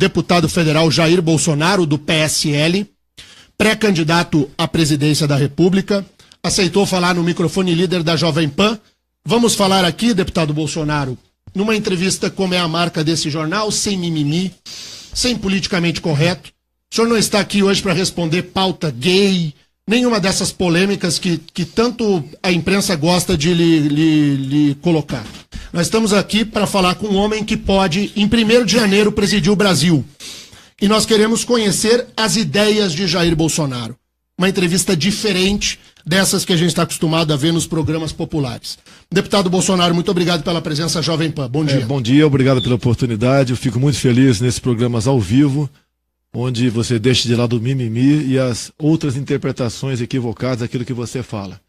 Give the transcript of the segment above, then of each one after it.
deputado federal Jair Bolsonaro, do PSL, pré-candidato à presidência da República, aceitou falar no microfone líder da Jovem Pan. Vamos falar aqui, deputado Bolsonaro, numa entrevista como é a marca desse jornal, sem mimimi, sem politicamente correto. O senhor não está aqui hoje para responder pauta gay, nenhuma dessas polêmicas que tanto a imprensa gosta de lhe colocar. Nós estamos aqui para falar com um homem que pode, em 1º de janeiro, presidir o Brasil. E nós queremos conhecer as ideias de Jair Bolsonaro. Uma entrevista diferente dessas que a gente está acostumado a ver nos programas populares. Deputado Bolsonaro, muito obrigado pela presença Jovem Pan. Bom dia. Bom dia, obrigado pela oportunidade. Eu fico muito feliz nesses programas ao vivo, onde você deixa de lado o mimimi e as outras interpretações equivocadas daquilo que você fala.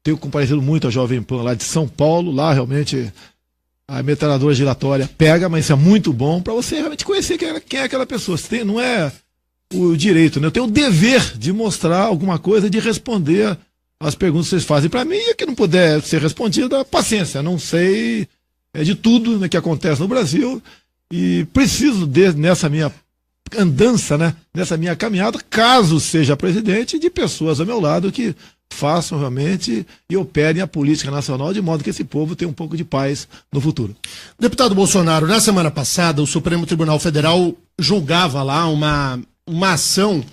Tenho comparecido muito a Jovem Pan lá de São Paulo, lá realmente a metralhadora giratória pega, mas isso é muito bom para você realmente conhecer quem é aquela pessoa. Você tem, não é o direito, né? Eu tenho o dever de mostrar alguma coisa, de responder as perguntas que vocês fazem para mim, e o que não puder ser respondido, paciência. Não sei de tudo, né, que acontece no Brasil e preciso, nessa minha andança, né, nessa minha caminhada, caso seja presidente, de pessoas ao meu lado que façam realmente e operem a política nacional de modo que esse povo tenha um pouco de paz no futuro. Deputado Bolsonaro, na semana passada o Supremo Tribunal Federal julgava lá uma ação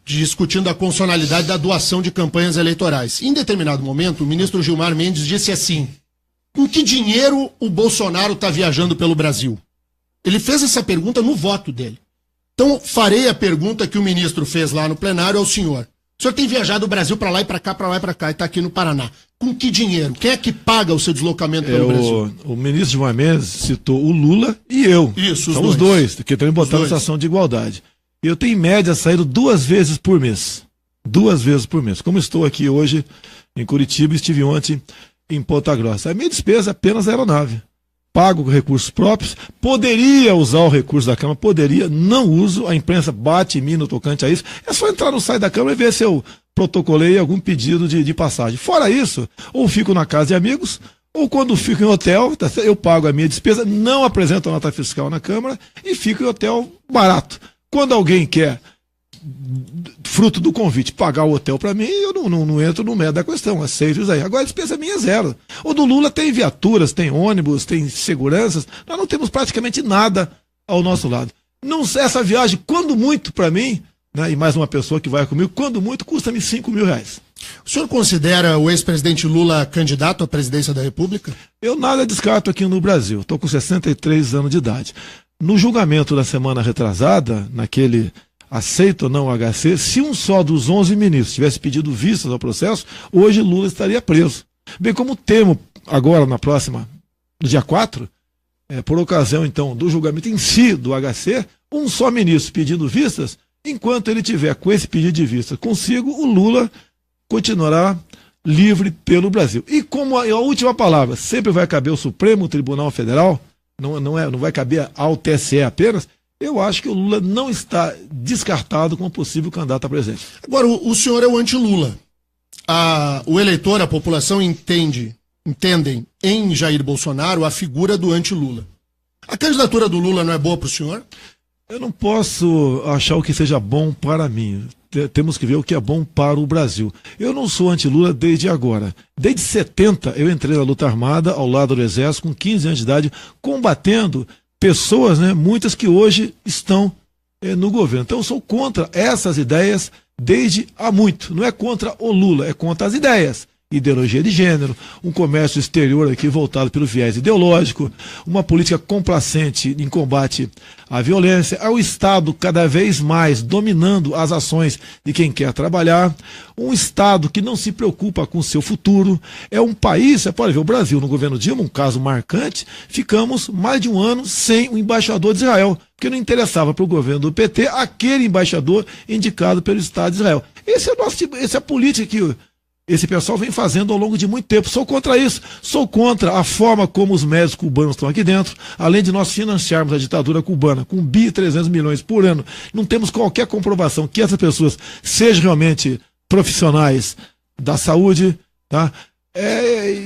discutindo a constitucionalidade da doação de campanhas eleitorais. Em determinado momento, o ministro Gilmar Mendes disse assim: com que dinheiro o Bolsonaro está viajando pelo Brasil? Ele fez essa pergunta no voto dele. Então, farei a pergunta que o ministro fez lá no plenário ao senhor. O senhor tem viajado o Brasil para lá e para cá, e está aqui no Paraná. Com que dinheiro? Quem é que paga o seu deslocamento pelo Brasil? O ministro Gilmar Mendes citou o Lula e eu. Isso, são os dois, que também botaram essa ação de igualdade. Eu tenho, em média, saído 2 vezes por mês. 2 vezes por mês. Como estou aqui hoje em Curitiba, estive ontem em Ponta Grossa. A minha despesa é apenas a aeronave. Pago com recursos próprios, poderia usar o recurso da Câmara, poderia, não uso, a imprensa bate em mim no tocante a isso. É só entrar no site da Câmara e ver se eu protocolei algum pedido de passagem. Fora isso, ou fico na casa de amigos, ou quando fico em hotel, eu pago a minha despesa, não apresento a nota fiscal na Câmara e fico em hotel barato. Quando alguém quer, fruto do convite, pagar o hotel para mim, eu não entro no mérito da questão, aceito isso aí. Agora a despesa minha é zero. O do Lula tem viaturas, tem ônibus, tem seguranças, nós não temos praticamente nada ao nosso lado. Não, essa viagem, quando muito para mim, né, e mais uma pessoa que vai comigo, quando muito, custa-me R$5.000. O senhor considera o ex-presidente Lula candidato à presidência da República? Eu nada descarto aqui no Brasil, estou com 63 anos de idade. No julgamento da semana retrasada, naquele aceito ou não o HC, se um só dos 11 ministros tivesse pedido vistas ao processo, hoje Lula estaria preso. Bem, como temo agora no dia 4, por ocasião então do julgamento em si do HC, um só ministro pedindo vistas, enquanto ele tiver com esse pedido de vista consigo, o Lula continuará livre pelo Brasil. E como a última palavra sempre vai caber ao Supremo Tribunal Federal, não vai caber ao TSE apenas, eu acho que o Lula não está descartado como possível candidato a presidente. Agora, o senhor é o anti-Lula. O eleitor, a população entendem em Jair Bolsonaro a figura do anti-Lula. A candidatura do Lula não é boa para o senhor? Eu não posso achar o que seja bom para mim. Temos que ver o que é bom para o Brasil. Eu não sou anti-Lula desde agora. Desde 70 eu entrei na luta armada ao lado do Exército com 15 anos de idade, combatendo pessoas, né, muitas que hoje estão no governo. Então eu sou contra essas ideias desde há muito. Não é contra o Lula, é contra as ideias. Ideologia de gênero, um comércio exterior aqui voltado pelo viés ideológico, uma política complacente em combate à violência, ao Estado cada vez mais dominando as ações de quem quer trabalhar, um Estado que não se preocupa com o seu futuro. É um país, você pode ver, o Brasil no governo Dilma, um caso marcante, ficamos mais de um ano sem o embaixador de Israel, porque não interessava para o governo do PT aquele embaixador indicado pelo Estado de Israel. Essa é a política que esse pessoal vem fazendo ao longo de muito tempo. Sou contra isso. Sou contra a forma como os médicos cubanos estão aqui dentro, além de nós financiarmos a ditadura cubana com 1.300 bilhões por ano. Não temos qualquer comprovação que essas pessoas sejam realmente profissionais da saúde, tá?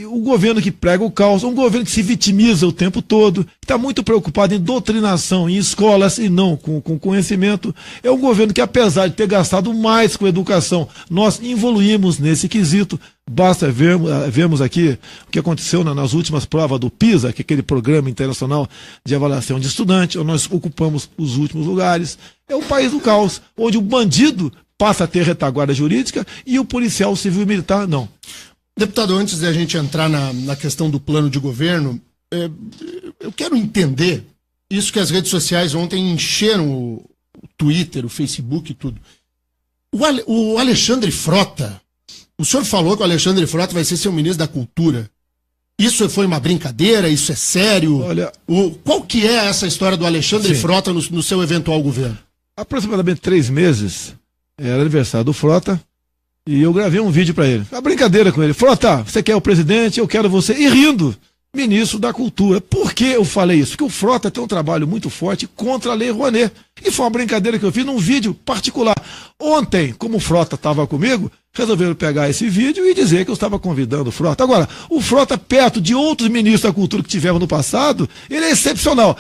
o governo que prega o caos, um governo que se vitimiza o tempo todo, está muito preocupado em doutrinação, em escolas e não com conhecimento. É um governo que, apesar de ter gastado mais com educação, nós evoluímos nesse quesito. Basta vermos aqui o que aconteceu nas últimas provas do PISA, que é aquele programa internacional de avaliação de estudantes, onde nós ocupamos os últimos lugares. É o país do caos, onde o bandido passa a ter retaguarda jurídica e o policial civil e militar não. Deputado, antes de a gente entrar na questão do plano de governo, eu quero entender isso que as redes sociais ontem encheram o Twitter, o Facebook e tudo. O Alexandre Frota, o senhor falou que o Alexandre Frota vai ser seu ministro da Cultura. Isso foi uma brincadeira? Isso é sério? Olha, qual que é essa história do Alexandre Frota no seu eventual governo? Aproximadamente 3 meses, era aniversário do Frota, e eu gravei um vídeo para ele. Uma brincadeira com ele. Frota, você quer o presidente, eu quero você. E rindo, ministro da Cultura. Por que eu falei isso? Porque o Frota tem um trabalho muito forte contra a Lei Rouanet. E foi uma brincadeira que eu fiz num vídeo particular. Ontem, como o Frota estava comigo, resolveram pegar esse vídeo e dizer que eu estava convidando o Frota. Agora, o Frota, perto de outros ministros da Cultura que tivemos no passado, ele é excepcional.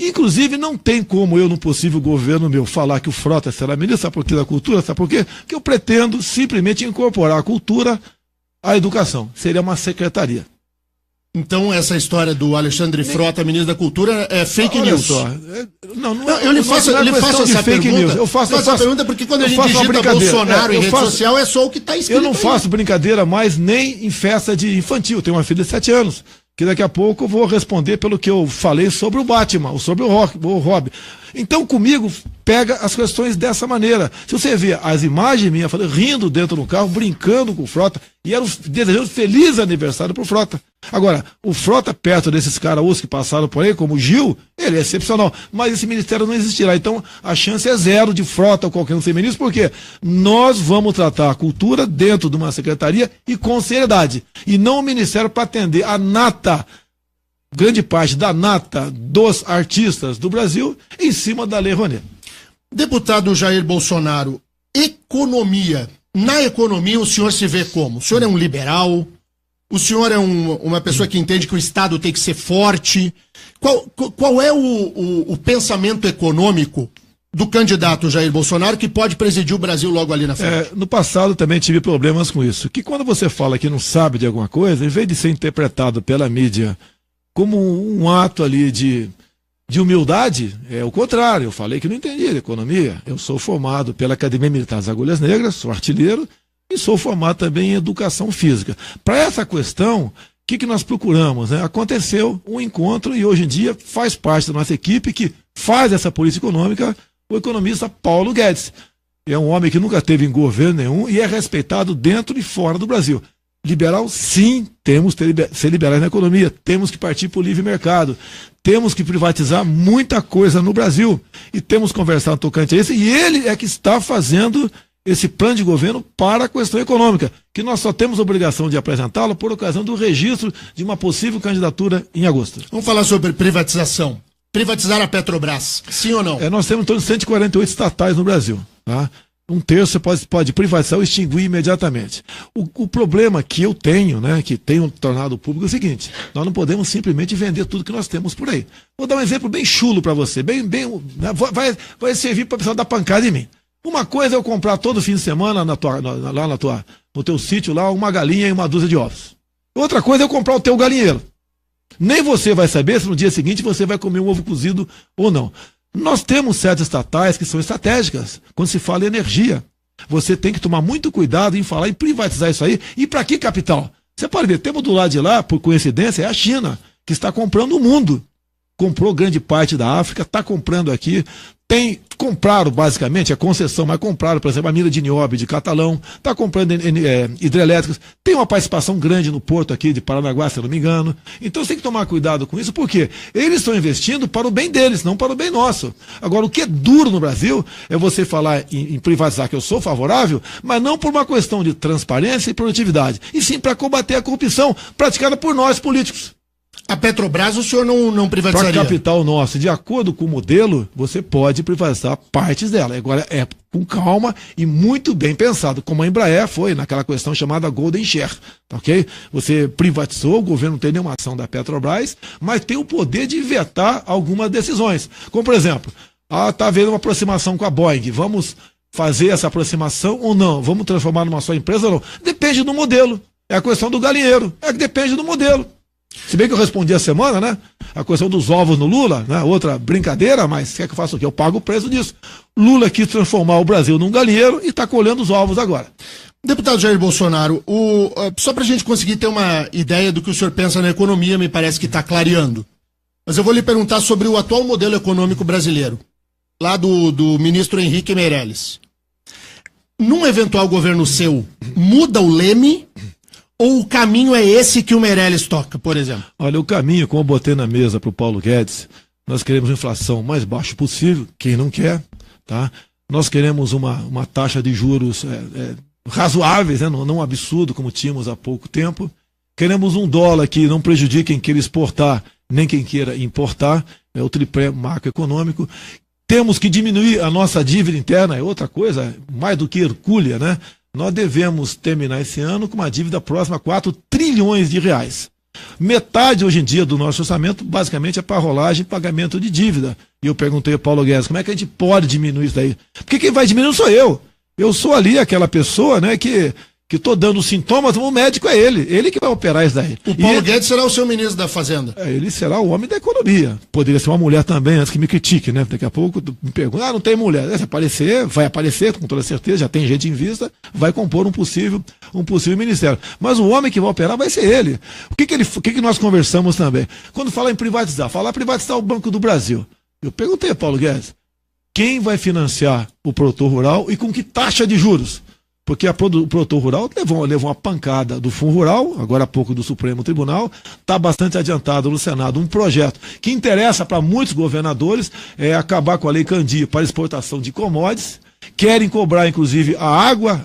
Inclusive, não tem como eu, no possível governo meu, falar que o Frota será ministro, sabe por quê, da Cultura? Sabe por quê? Porque eu pretendo simplesmente incorporar a cultura à educação. Seria uma secretaria. Então, essa história do Alexandre Frota, ministro da Cultura, é fake news? Só. Eu lhe faço essa pergunta. Eu faço essa pergunta porque quando a gente digita Bolsonaro em rede social, é só o que está escrito. Eu não faço brincadeira mais nem em festa de infantil. Eu tenho uma filha de 7 anos. Que daqui a pouco eu vou responder pelo que eu falei sobre o Batman, ou sobre o Robin. Então, comigo, pega as questões dessa maneira. Se você ver as imagens minhas, falei, rindo dentro do carro, brincando com o Frota, e eram desejando feliz aniversário pro Frota. Agora, o Frota, perto desses caras que passaram por aí, como o Gil, ele é excepcional. Mas esse ministério não existirá. Então, a chance é zero de Frota ou qualquer um ser ministro, porque nós vamos tratar a cultura dentro de uma secretaria e com seriedade. E não o ministério para atender a nata, grande parte da nata dos artistas do Brasil, em cima da Lei Rouanet. Deputado Jair Bolsonaro, economia. Na economia, o senhor se vê como? O senhor é um liberal? O senhor é uma pessoa que entende que o Estado tem que ser forte? Qual é o pensamento econômico do candidato Jair Bolsonaro que pode presidir o Brasil logo ali na frente? No passado também tive problemas com isso. Que quando você fala que não sabe de alguma coisa, em vez de ser interpretado pela mídia como um ato ali de humildade, é o contrário. Eu falei que não entendia de economia. Eu sou formado pela Academia Militar das Agulhas Negras, sou artilheiro, e sou formado também em educação física. Para essa questão, o que nós procuramos? Né? Aconteceu um encontro e hoje em dia faz parte da nossa equipe que faz essa política econômica o economista Paulo Guedes. É um homem que nunca teve em governo nenhum e é respeitado dentro e fora do Brasil. Liberal, sim, temos que ser liberais na economia, temos que partir para o livre mercado, temos que privatizar muita coisa no Brasil e temos que conversar no tocante a isso, e ele é que está fazendo esse plano de governo para a questão econômica, que nós só temos obrigação de apresentá-lo por ocasião do registro de uma possível candidatura em agosto. Vamos falar sobre privatização. Privatizar a Petrobras, sim ou não? Nós temos em torno de 148 estatais no Brasil, tá? 1/3 você pode privatizar ou extinguir imediatamente. O problema que eu tenho, né, que tenho tornado público é o seguinte: nós não podemos simplesmente vender tudo que nós temos por aí. Vou dar um exemplo bem chulo para você, vai servir para o pessoal dar pancada em mim. Uma coisa é eu comprar todo fim de semana no teu sítio lá uma galinha e uma dúzia de ovos. Outra coisa é eu comprar o teu galinheiro. Nem você vai saber se no dia seguinte você vai comer um ovo cozido ou não. Nós temos certas estatais que são estratégicas. Quando se fala em energia, você tem que tomar muito cuidado em falar em privatizar isso aí. E para que capital? Você pode ver, temos do lado de lá, por coincidência, é a China, que está comprando o mundo. Comprou grande parte da África, está comprando aqui. Compraram basicamente a concessão, mas compraram, por exemplo, a mina de nióbio de Catalão, está comprando hidrelétricas, tem uma participação grande no porto aqui de Paranaguá, se eu não me engano. Então você tem que tomar cuidado com isso, porque eles estão investindo para o bem deles, não para o bem nosso. Agora, o que é duro no Brasil é você falar em privatizar, que eu sou favorável, mas não por uma questão de transparência e produtividade, e sim para combater a corrupção praticada por nós políticos. A Petrobras o senhor não privatizaria? Para capital nosso, de acordo com o modelo, você pode privatizar partes dela. Agora é com calma e muito bem pensado, como a Embraer foi naquela questão chamada Golden Share, ok? Você privatizou, o governo não tem nenhuma ação da Petrobras, mas tem o poder de vetar algumas decisões. Como, por exemplo, está havendo uma aproximação com a Boeing, vamos fazer essa aproximação ou não? Vamos transformar numa só empresa ou não? Depende do modelo. É a questão do galinheiro. É que depende do modelo. Se bem que eu respondi a semana, né? A questão dos ovos no Lula, né? Outra brincadeira, mas quer que eu faça o quê? Eu pago o preço disso. Lula quis transformar o Brasil num galinheiro e está colhendo os ovos agora. Deputado Jair Bolsonaro, só para a gente conseguir ter uma ideia do que o senhor pensa na economia, me parece que está clareando. Mas eu vou lhe perguntar sobre o atual modelo econômico brasileiro, lá do ministro Henrique Meirelles. Num eventual governo seu, muda o leme? Ou o caminho é esse que o Meirelles toca, por exemplo? Olha, o caminho, como eu botei na mesa para o Paulo Guedes, nós queremos uma inflação mais baixa possível, quem não quer, tá? Nós queremos uma taxa de juros razoáveis, né? Não um absurdo como tínhamos há pouco tempo. Queremos um dólar que não prejudique quem queira exportar, nem quem queira importar, é o tripé macroeconômico. Temos que diminuir a nossa dívida interna, é outra coisa, mais do que hercúlea, né? Nós devemos terminar esse ano com uma dívida próxima a 4 trilhões de reais. Metade hoje em dia do nosso orçamento basicamente é para rolagem e pagamento de dívida. E eu perguntei ao Paulo Guedes, como é que a gente pode diminuir isso daí? Porque quem vai diminuir não sou eu. Eu sou ali aquela pessoa, né, que estou dando sintomas, o médico é ele que vai operar isso daí. O Paulo Guedes será o seu ministro da Fazenda. Ele será o homem da economia. Poderia ser uma mulher também, antes que me critique, né? Daqui a pouco me pergunta, não tem mulher. Se aparecer, vai aparecer, com toda certeza, já tem gente em vista, vai compor um possível ministério. Mas o homem que vai operar vai ser ele. O que nós conversamos também? Quando fala em privatizar, privatizar o Banco do Brasil. Eu perguntei a Paulo Guedes, quem vai financiar o produtor rural e com que taxa de juros? Porque o produtor rural levou uma pancada do Fundo Rural, agora há pouco do Supremo Tribunal, está bastante adiantado no Senado um projeto que interessa para muitos governadores, é acabar com a Lei Candir para exportação de commodities, querem cobrar inclusive a água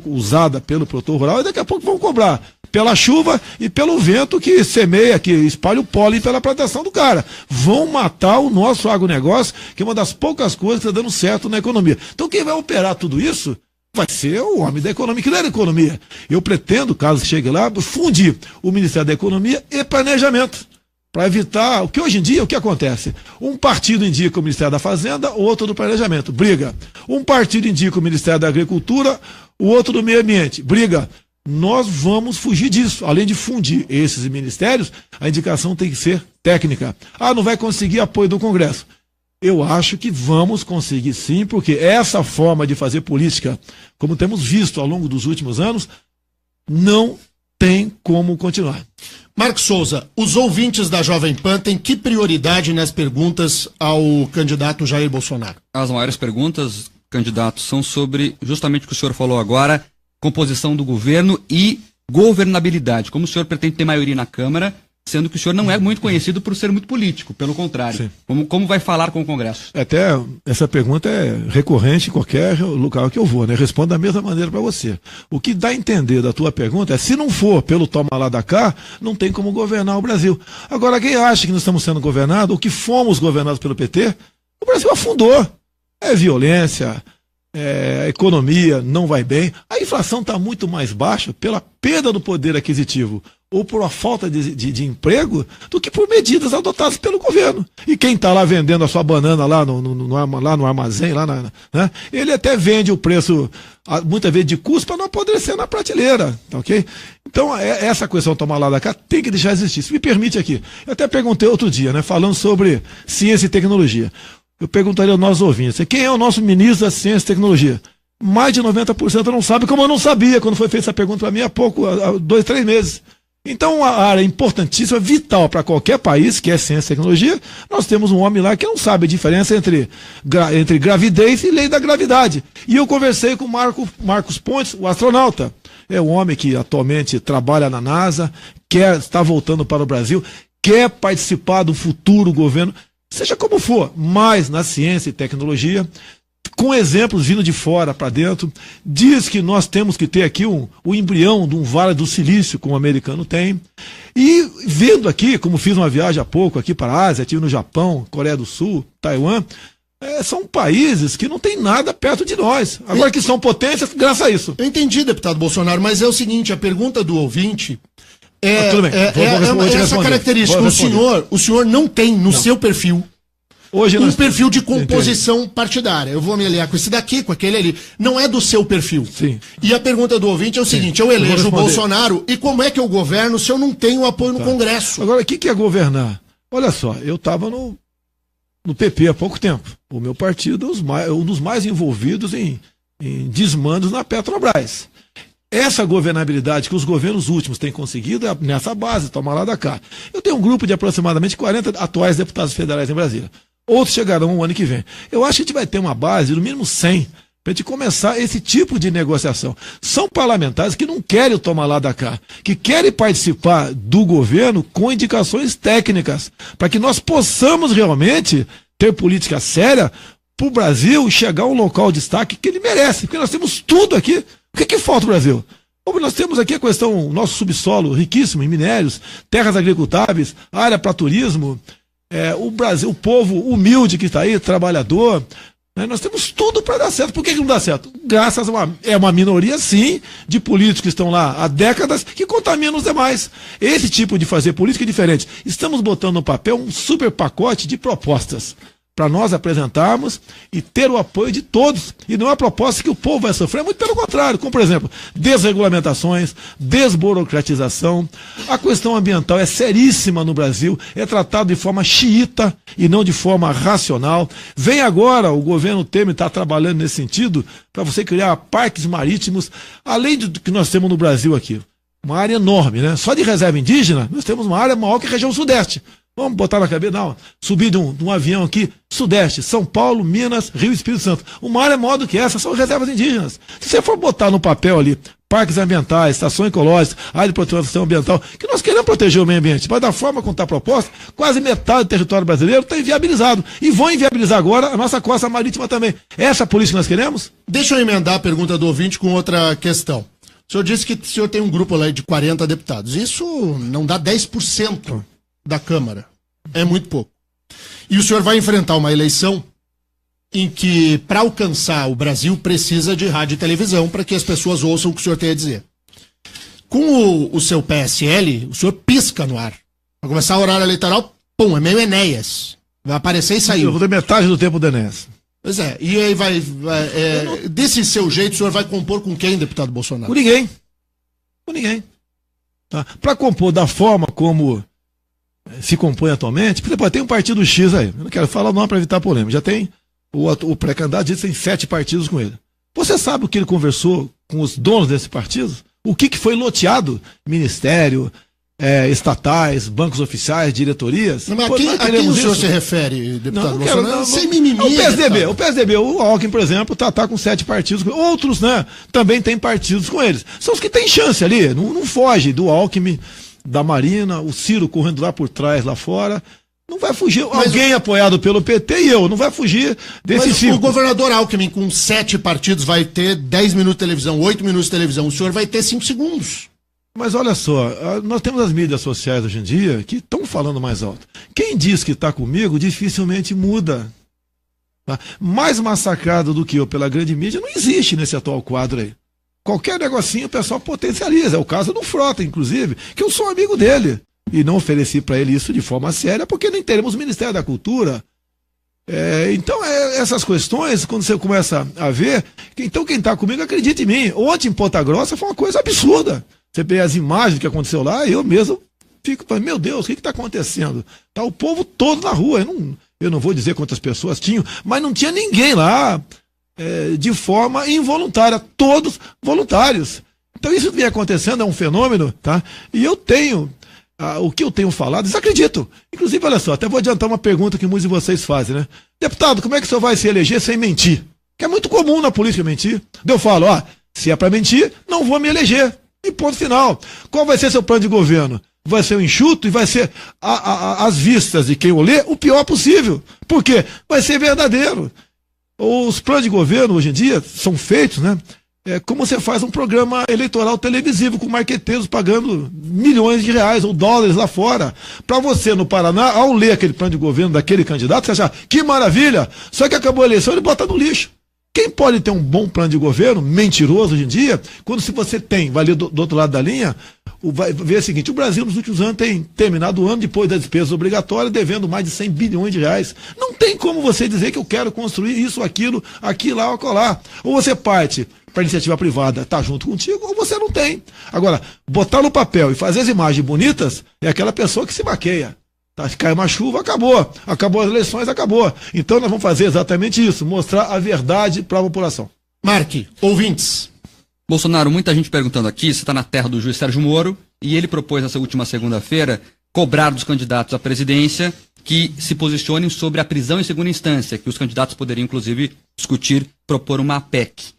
usada pelo produtor rural, e daqui a pouco vão cobrar pela chuva e pelo vento que semeia, que espalha o pólen pela plantação do cara. Vão matar o nosso agronegócio, que é uma das poucas coisas que está dando certo na economia. Então quem vai operar tudo isso vai ser o homem da economia, que não é da economia. Eu pretendo, caso chegue lá, fundir o Ministério da Economia e Planejamento, para evitar, o que hoje em dia, o que acontece? Um partido indica o Ministério da Fazenda, o outro do Planejamento, briga. Um partido indica o Ministério da Agricultura, o outro do Meio Ambiente, briga. Nós vamos fugir disso. Além de fundir esses ministérios, a indicação tem que ser técnica. Não vai conseguir apoio do Congresso. Eu acho que vamos conseguir sim, porque essa forma de fazer política, como temos visto ao longo dos últimos anos, não tem como continuar. Marcos Souza, os ouvintes da Jovem Pan têm que prioridade nas perguntas ao candidato Jair Bolsonaro? As maiores perguntas, candidato, são sobre justamente o que o senhor falou agora, composição do governo e governabilidade. Como o senhor pretende ter maioria na Câmara, sendo que o senhor não é muito conhecido por ser muito político, pelo contrário. Como vai falar com o Congresso? Até essa pergunta é recorrente em qualquer local que eu vou, né? Respondo da mesma maneira para você. O que dá a entender da tua pergunta é, se não for pelo toma lá da cá, não tem como governar o Brasil. Agora, quem acha que nós estamos sendo governados, ou que fomos governados pelo PT, o Brasil afundou. É violência, a economia não vai bem, a inflação está muito mais baixa pela perda do poder aquisitivo ou por uma falta de emprego do que por medidas adotadas pelo governo. E quem está lá vendendo a sua banana lá no armazém, né, ele até vende o preço, muitas vezes de custo, para não apodrecer na prateleira. Tá, ok? Então, essa questão de tomar lá da cá tem que deixar existir. Se me permite aqui, eu até perguntei outro dia, né, falando sobre ciência e tecnologia. Eu perguntaria aos nossos ouvintes, quem é o nosso ministro da Ciência e Tecnologia? Mais de 90% não sabe, como eu não sabia quando foi feita essa pergunta para mim há 2, 3 meses. Então, uma área importantíssima, vital para qualquer país, que é ciência e tecnologia, nós temos um homem lá que não sabe a diferença entre gravidez e lei da gravidade. E eu conversei com o Marcos Pontes, o astronauta. É um homem que atualmente trabalha na NASA, está voltando para o Brasil, quer participar do futuro governo, seja como for, mas na ciência e tecnologia, com exemplos vindo de fora para dentro, diz que nós temos que ter aqui o embrião de um Vale do Silício, como o americano tem, e vendo aqui, como fiz uma viagem há pouco aqui para a Ásia, estive no Japão, Coreia do Sul, Taiwan, são países que não tem nada perto de nós. Agora que são potências, graças a isso. Eu entendi, deputado Bolsonaro, mas é o seguinte, a pergunta do ouvinte tudo bem. Essa característica. O senhor não tem no seu perfil hoje um perfil de composição partidária. Eu vou me aliar com esse daqui, com aquele ali. Não é do seu perfil. Sim. E a pergunta do ouvinte é o seguinte, eu elejo o Bolsonaro e como é que eu governo se eu não tenho apoio no Congresso? Agora, o que é governar? Olha só, eu estava no PP há pouco tempo. O meu partido é um dos mais envolvidos em desmandos na Petrobras. Essa governabilidade que os governos últimos têm conseguido é nessa base, toma lá da cá. Eu tenho um grupo de aproximadamente 40 atuais deputados federais em Brasília. Outros chegarão o ano que vem. Eu acho que a gente vai ter uma base de no mínimo 100 para a gente começar esse tipo de negociação. São parlamentares que não querem o tomar lá da cá, que querem participar do governo com indicações técnicas, para que nós possamos realmente ter política séria para o Brasil chegar a um local de destaque que ele merece, porque nós temos tudo aqui. O que falta no Brasil? Nós temos aqui a questão, nosso subsolo riquíssimo em minérios, terras agricultáveis, área para turismo, o Brasil, o povo humilde que está aí, trabalhador, né? Nós temos tudo para dar certo. Por que não dá certo? Graças a uma minoria, sim, de políticos que estão lá há décadas que contaminam os demais. Esse tipo de fazer política é diferente. Estamos botando no papel um super pacote de propostas para nós apresentarmos e ter o apoio de todos. E não é a proposta que o povo vai sofrer, muito pelo contrário, como por exemplo, desregulamentações, desburocratização. A questão ambiental é seríssima no Brasil, é tratado de forma xiita e não de forma racional. Vem agora, o governo Temer está trabalhando nesse sentido, para você criar parques marítimos, além do que nós temos no Brasil aqui. Uma área enorme, né? Só de reserva indígena, nós temos uma área maior que a região sudeste. Vamos botar na cabeça, não, subir de um avião aqui, Sudeste, São Paulo, Minas, Rio e Espírito Santo. Uma área maior do que essa, são reservas indígenas. Se você for botar no papel ali, parques ambientais, estações ecológicas, área de proteção ambiental, que nós queremos proteger o meio ambiente, mas da forma como está proposta, quase metade do território brasileiro está inviabilizado. E vão inviabilizar agora a nossa costa marítima também. Essa é a política que nós queremos? Deixa eu emendar a pergunta do ouvinte com outra questão. O senhor disse que o senhor tem um grupo lá de 40 deputados. Isso não dá 10% da Câmara. É muito pouco. E o senhor vai enfrentar uma eleição em que, para alcançar o Brasil, precisa de rádio e televisão para que as pessoas ouçam o que o senhor tem a dizer. Com o seu PSL, o senhor pisca no ar. Vai começar o horário eleitoral, pum, é meio Enéas. Vai aparecer e saiu. Eu vou ter metade do tempo do Enéas. Pois é, e aí desse seu jeito, o senhor vai compor com quem, deputado Bolsonaro? Com ninguém. Com ninguém. Tá? Para compor da forma como se compõe atualmente, por exemplo, tem um partido X aí, eu não quero falar o nome para evitar polêmica, já tem o pré-candidato, diz que tem 7 partidos com ele. Você sabe o que ele conversou com os donos desse partido? O que foi loteado? Ministério, estatais, bancos oficiais, diretorias. Mas a quem o senhor se refere, deputado Bolsonaro? Sem mimimi. O PSDB, o Alckmin, por exemplo, tá com 7 partidos. Outros, né, também tem partidos com eles. São os que têm chance ali, não foge do Alckmin, da Marina, o Ciro correndo lá por trás, lá fora. Não vai fugir. Mas alguém apoiado pelo PT e eu, não vai fugir desse ciclo. O governador Alckmin, com 7 partidos, vai ter 10 minutos de televisão, 8 minutos de televisão. O senhor vai ter 5 segundos. Mas olha só, nós temos as mídias sociais hoje em dia que estão falando mais alto. Quem diz que está comigo dificilmente muda. Tá? Mais massacrado do que eu pela grande mídia não existe nesse atual quadro aí. Qualquer negocinho o pessoal potencializa. É o caso do Frota, inclusive, que eu sou amigo dele. E não ofereci para ele isso de forma séria, porque nem teremos o Ministério da Cultura. Então, essas questões, quando você começa a ver, então quem está comigo acredita em mim. Ontem em Ponta Grossa foi uma coisa absurda. Você vê as imagens que aconteceu lá, eu mesmo fico falando, meu Deus, o que está acontecendo? Tá o povo todo na rua. Eu não vou dizer quantas pessoas tinham, mas não tinha ninguém lá de forma involuntária, todos voluntários. Então isso que vem acontecendo é um fenômeno, tá? E eu tenho, o que eu tenho falado, desacredito. Inclusive, olha só, até vou adiantar uma pergunta que muitos de vocês fazem, né? Deputado, como é que o senhor vai se eleger sem mentir? Que é muito comum na política mentir. Eu falo, se é para mentir, não vou me eleger. E ponto final. Qual vai ser seu plano de governo? Vai ser o enxuto e vai ser, às vistas de quem o lê, o pior possível. Por quê? Vai ser verdadeiro. Os planos de governo, hoje em dia, são feitos, né? Como você faz um programa eleitoral televisivo com marqueteiros pagando milhões de reais ou dólares lá fora. Para você, no Paraná, ao ler aquele plano de governo daquele candidato, você achar que maravilha, só que acabou a eleição, ele bota no lixo. Quem pode ter um bom plano de governo, mentiroso hoje em dia, quando se você tem, vai ler do outro lado da linha, vai ver o seguinte: o Brasil nos últimos anos tem terminado o ano, depois das despesas obrigatórias, devendo mais de 100 bilhões de reais. Não tem como você dizer que eu quero construir isso, aquilo, aqui, lá ou acolá. Ou você parte para a iniciativa privada, está junto contigo, ou você não tem. Agora, botar no papel e fazer as imagens bonitas é aquela pessoa que se maqueia. Tá, se cai uma chuva, acabou. Acabou as eleições, acabou. Então nós vamos fazer exatamente isso, mostrar a verdade para a população. Marque, ouvintes. Bolsonaro, muita gente perguntando aqui, você está na terra do juiz Sérgio Moro, e ele propôs nessa última segunda-feira cobrar dos candidatos à presidência que se posicionem sobre a prisão em segunda instância, que os candidatos poderiam, inclusive, discutir, propor uma PEC.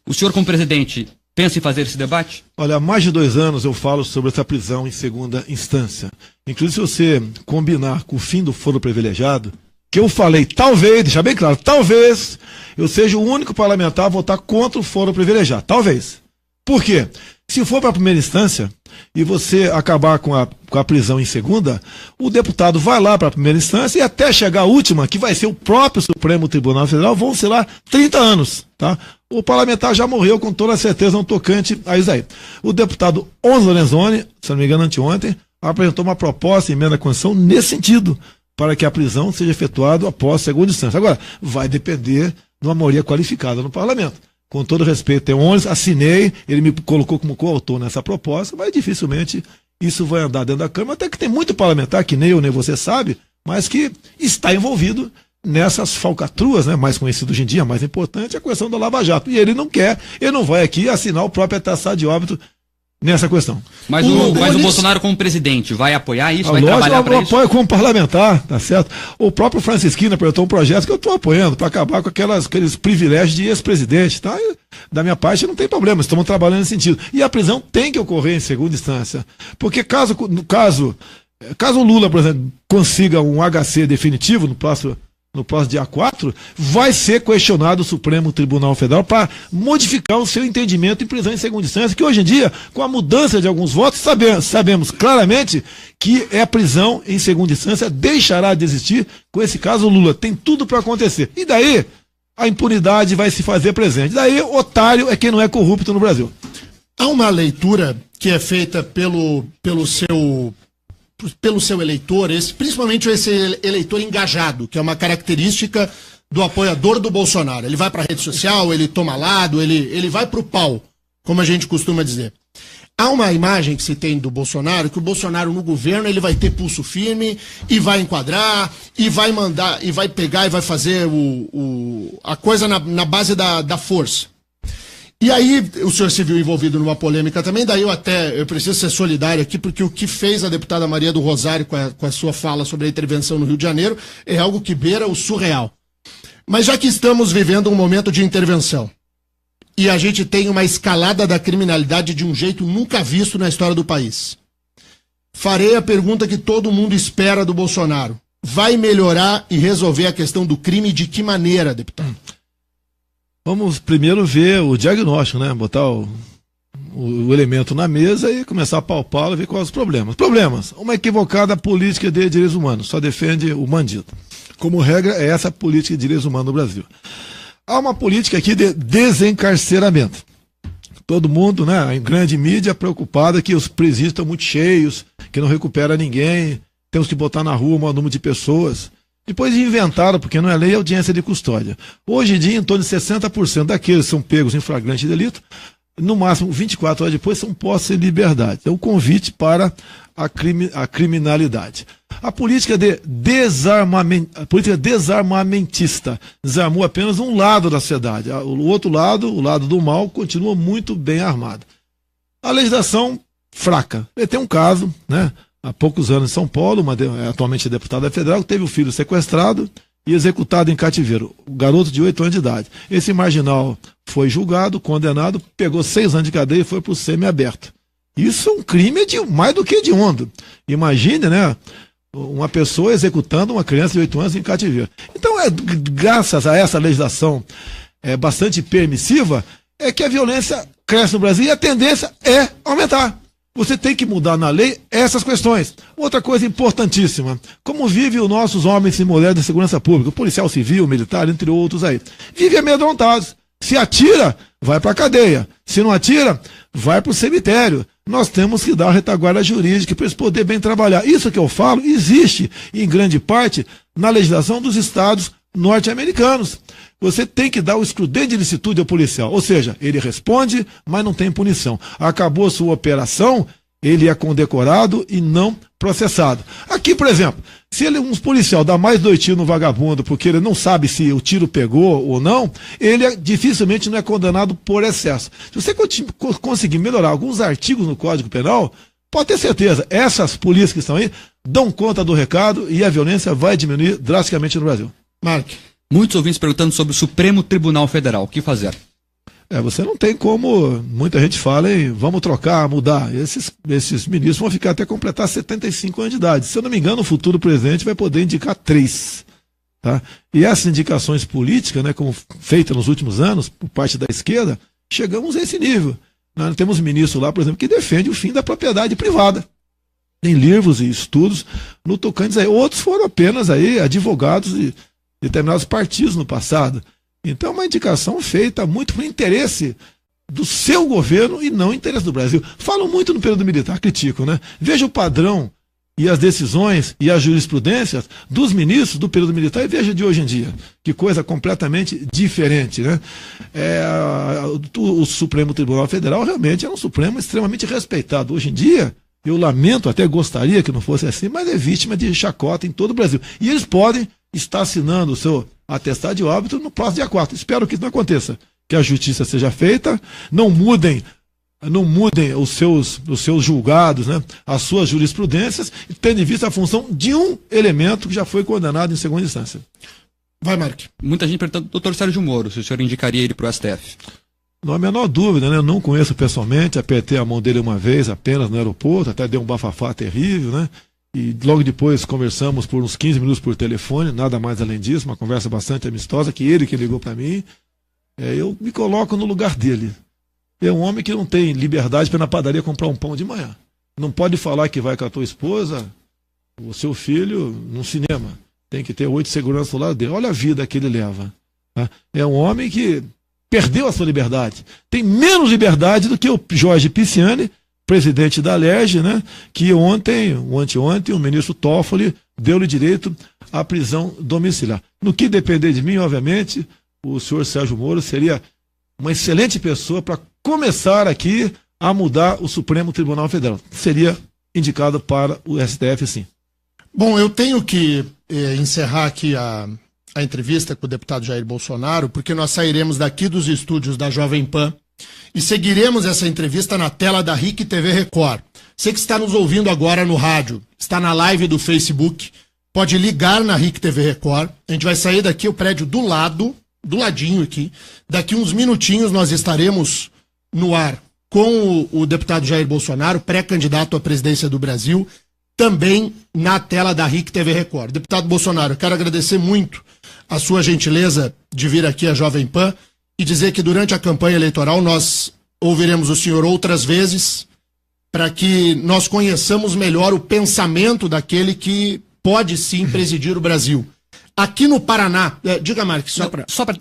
O senhor, como presidente, pensa em fazer esse debate? Olha, há mais de 2 anos eu falo sobre essa prisão em segunda instância. Inclusive, se você combinar com o fim do foro privilegiado, que eu falei, talvez, deixar bem claro, talvez eu seja o único parlamentar a votar contra o foro privilegiado. Talvez. Por quê? Se for para a primeira instância e você acabar com a prisão em segunda, o deputado vai lá para a primeira instância e até chegar a última, que vai ser o próprio Supremo Tribunal Federal, vão ser lá 30 anos, tá? O parlamentar já morreu com toda certeza no tocante a isso aí. O deputado Onyx Lorenzoni, se não me engano anteontem, apresentou uma proposta em emenda à Constituição nesse sentido, para que a prisão seja efetuada após segunda instância. Agora, vai depender de uma maioria qualificada no parlamento. Com todo respeito, eu assinei, ele me colocou como coautor nessa proposta, mas dificilmente isso vai andar dentro da Câmara, até que tem muito parlamentar, que nem eu nem você sabe, mas que está envolvido nessas falcatruas, né, mais conhecido hoje em dia, mais importante, a questão do Lava Jato. E ele não quer, ele não vai aqui assinar o próprio atestado de óbito nessa questão. Mas o Bolsonaro, como presidente, vai apoiar isso? Vai lógico, trabalhar para isso? Eu apoio como parlamentar, tá certo? O próprio Francisquinho apresentou um projeto que eu estou apoiando para acabar com aqueles privilégios de ex-presidente, tá? E, da minha parte não tem problema, estamos trabalhando nesse sentido. E a prisão tem que ocorrer em segunda instância, porque caso o Lula, por exemplo, consiga um HC definitivo no próximo dia 4, vai ser questionado o Supremo Tribunal Federal para modificar o seu entendimento em prisão em segunda instância, que hoje em dia, com a mudança de alguns votos, sabemos claramente que a prisão em segunda instância deixará de existir. Com esse caso, o Lula tem tudo para acontecer. E daí, a impunidade vai se fazer presente. Daí, otário é quem não é corrupto no Brasil. Há uma leitura que é feita pelo seu eleitor, principalmente esse eleitor engajado, que é uma característica do apoiador do Bolsonaro. Ele vai para a rede social, ele toma lado, ele vai para o pau, como a gente costuma dizer. Há uma imagem que se tem do Bolsonaro, que o Bolsonaro no governo ele vai ter pulso firme e vai enquadrar, e vai mandar, e vai pegar e vai fazer a coisa na base da força. E aí, o senhor se viu envolvido numa polêmica também, daí eu preciso ser solidário aqui, porque o que fez a deputada Maria do Rosário com a sua fala sobre a intervenção no Rio de Janeiro é algo que beira o surreal. Mas já que estamos vivendo um momento de intervenção, e a gente tem uma escalada da criminalidade de um jeito nunca visto na história do país, farei a pergunta que todo mundo espera do Bolsonaro. Vai melhorar e resolver a questão do crime de que maneira, deputado? Vamos primeiro ver o diagnóstico, né? Botar o elemento na mesa e começar a palpá-lo e ver quais os problemas. Problemas. Uma equivocada política de direitos humanos. Só defende o bandido. Como regra, é essa a política de direitos humanos no Brasil. Há uma política aqui de desencarceramento. Todo mundo, né, em grande mídia, preocupado que os presídios estão muito cheios, que não recupera ninguém, temos que botar na rua o maior número de pessoas. Depois inventaram, porque não é lei, audiência de custódia. Hoje em dia, em torno de 60% daqueles que são pegos em flagrante delito, no máximo 24 horas depois, são postos em liberdade. É um convite para a criminalidade. A política desarmamentista desarmou apenas um lado da sociedade. O outro lado, o lado do mal, continua muito bem armado. A legislação fraca. Tem um caso, né? Há poucos anos em São Paulo, atualmente deputada federal, que teve o filho sequestrado e executado em cativeiro. O garoto de 8 anos de idade. Esse marginal foi julgado, condenado, pegou 6 anos de cadeia e foi para o semiaberto. Isso é um crime mais do que hediondo. Imagine, né? uma pessoa executando uma criança de 8 anos em cativeiro. Então, graças a essa legislação bastante permissiva, é que a violência cresce no Brasil e a tendência é aumentar. Você tem que mudar na lei essas questões. Outra coisa importantíssima, como vivem os nossos homens e mulheres da segurança pública, o policial civil, o militar, entre outros aí, vivem amedrontados. Se atira, vai para a cadeia. Se não atira, vai para o cemitério. Nós temos que dar a retaguarda jurídica para eles poderem bem trabalhar. Isso que eu falo existe, em grande parte, na legislação dos estados norte-americanos. Você tem que dar o excludente de licitude ao policial. Ou seja, ele responde, mas não tem punição. Acabou sua operação, ele é condecorado e não processado. Aqui, por exemplo, se um policial dá mais 2 tiros no vagabundo porque ele não sabe se o tiro pegou ou não, ele dificilmente não é condenado por excesso. Se você conseguir melhorar alguns artigos no Código Penal, pode ter certeza, essas polícias que estão aí dão conta do recado e a violência vai diminuir drasticamente no Brasil. Mark. Muitos ouvintes perguntando sobre o Supremo Tribunal Federal. O que fazer? Você não tem como, muita gente fala, vamos trocar, mudar. Esses ministros vão ficar até completar 75 anos de idade. Se eu não me engano, o futuro presidente vai poder indicar 3. Tá? E essas indicações políticas, né, como feitas nos últimos anos, por parte da esquerda, chegamos a esse nível. Nós temos um ministro lá, por exemplo, que defende o fim da propriedade privada. Tem livros e estudos no tocante aí. Outros foram apenas aí advogados de determinados partidos no passado. Então, uma indicação feita muito por interesse do seu governo e não interesse do Brasil. Falam muito no período militar, criticam, né? Veja o padrão e as decisões e as jurisprudências dos ministros do período militar e veja de hoje em dia. Que coisa completamente diferente, né? O Supremo Tribunal Federal realmente é um Supremo extremamente respeitado. Hoje em dia, eu lamento, até gostaria que não fosse assim, mas é vítima de chacota em todo o Brasil. E eles podem estar assinando o seu atestado de óbito no próximo dia 4. Espero que isso não aconteça. Que a justiça seja feita, não mudem os seus julgados, né, as suas jurisprudências, tendo em vista a função de um elemento que já foi condenado em segunda instância. Vai, Mark. Muita gente perguntando, doutor Sérgio Moro, se o senhor indicaria ele para o STF. Não há a menor dúvida, né? Eu não conheço pessoalmente, apertei a mão dele uma vez apenas no aeroporto, até deu um bafafá terrível, né? E logo depois conversamos por uns 15 minutos por telefone, nada mais além disso, uma conversa bastante amistosa, que ligou para mim. Eu me coloco no lugar dele. É um homem que não tem liberdade para ir na padaria comprar um pão de manhã. Não pode falar que vai com a tua esposa, o seu filho, num cinema. Tem que ter 8 seguranças do lado dele. Olha a vida que ele leva. Tá? É um homem que perdeu a sua liberdade. Tem menos liberdade do que o Jorge Pisciani, presidente da Alerj, né, que ontem, ou anteontem, o ministro Toffoli deu-lhe direito à prisão domiciliar. No que depender de mim, obviamente, o senhor Sérgio Moro seria uma excelente pessoa para começar aqui a mudar o Supremo Tribunal Federal. Seria indicado para o STF, sim. Bom, eu tenho que encerrar aqui a entrevista com o deputado Jair Bolsonaro, porque nós sairemos daqui dos estúdios da Jovem Pan e seguiremos essa entrevista na tela da RIC TV Record. Você que está nos ouvindo agora no rádio, está na live do Facebook, pode ligar na RIC TV Record. A gente vai sair daqui, o prédio do ladinho aqui. Daqui uns minutinhos nós estaremos no ar com o deputado Jair Bolsonaro, pré-candidato à presidência do Brasil, também na tela da RIC TV Record. Deputado Bolsonaro, eu quero agradecer muito a sua gentileza de vir aqui à Jovem Pan e dizer que durante a campanha eleitoral nós ouviremos o senhor outras vezes para que nós conheçamos melhor o pensamento daquele que pode sim presidir o Brasil. Aqui no Paraná, diga, Marques,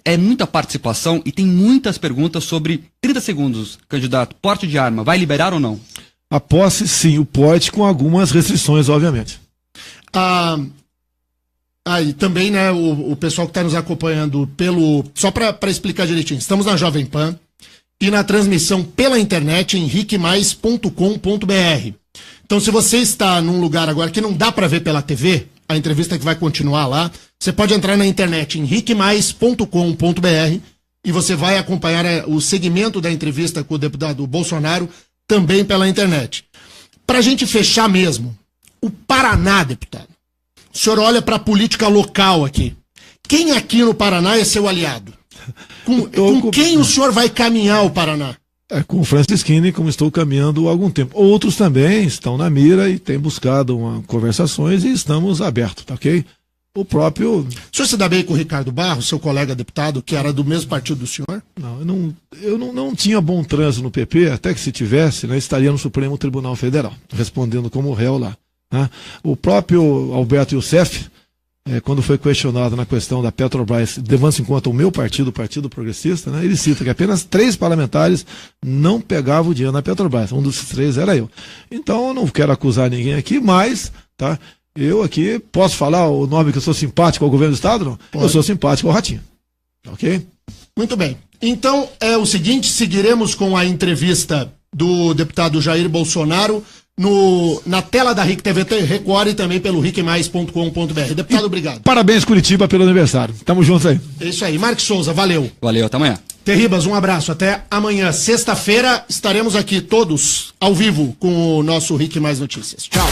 é muita participação e tem muitas perguntas sobre 30 segundos, candidato. Porte de arma, vai liberar ou não? A posse, sim, o porte com algumas restrições, obviamente. E também, né, o pessoal que está nos acompanhando só para explicar direitinho, estamos na Jovem Pan e na transmissão pela internet em ricmais.com.br. Então, se você está num lugar agora que não dá para ver pela TV, a entrevista que vai continuar lá, você pode entrar na internet em ricmais.com.br e você vai acompanhar o segmento da entrevista com o deputado Bolsonaro também pela internet. Para a gente fechar mesmo, o Paraná, deputado, o senhor olha para a política local aqui. Quem aqui no Paraná é seu aliado? Com quem o senhor vai caminhar o Paraná? Com o Francisquini, como estou caminhando há algum tempo. Outros também estão na mira e têm buscado conversações e estamos abertos, tá ok? O próprio... O senhor se dá bem com o Ricardo Barros, seu colega deputado, que era do mesmo partido do senhor? Não, eu não tinha bom trânsito no PP, até que se tivesse, né, estaria no Supremo Tribunal Federal, respondendo como réu lá. Né? O próprio Alberto Youssef, quando foi questionado na questão da Petrobras, levando-se em conta o meu partido, o Partido Progressista, né, ele cita que apenas 3 parlamentares não pegavam o dinheiro na Petrobras. Um dos 3 era eu. Então eu não quero acusar ninguém aqui, mas... tá? Eu aqui posso falar o nome que eu sou simpático ao governo do Estado? Não? Pode. Eu sou simpático ao Ratinho. Ok? Muito bem. Então é o seguinte, seguiremos com a entrevista do deputado Jair Bolsonaro na tela da RIC TV Record e também pelo ricmais.com.br. Deputado, obrigado. Parabéns, Curitiba, pelo aniversário. Tamo juntos aí. É isso aí. Marcos Souza, valeu. Valeu, até amanhã. Terribas, um abraço. Até amanhã. Sexta-feira estaremos aqui todos ao vivo com o nosso RIC Mais Notícias. Tchau.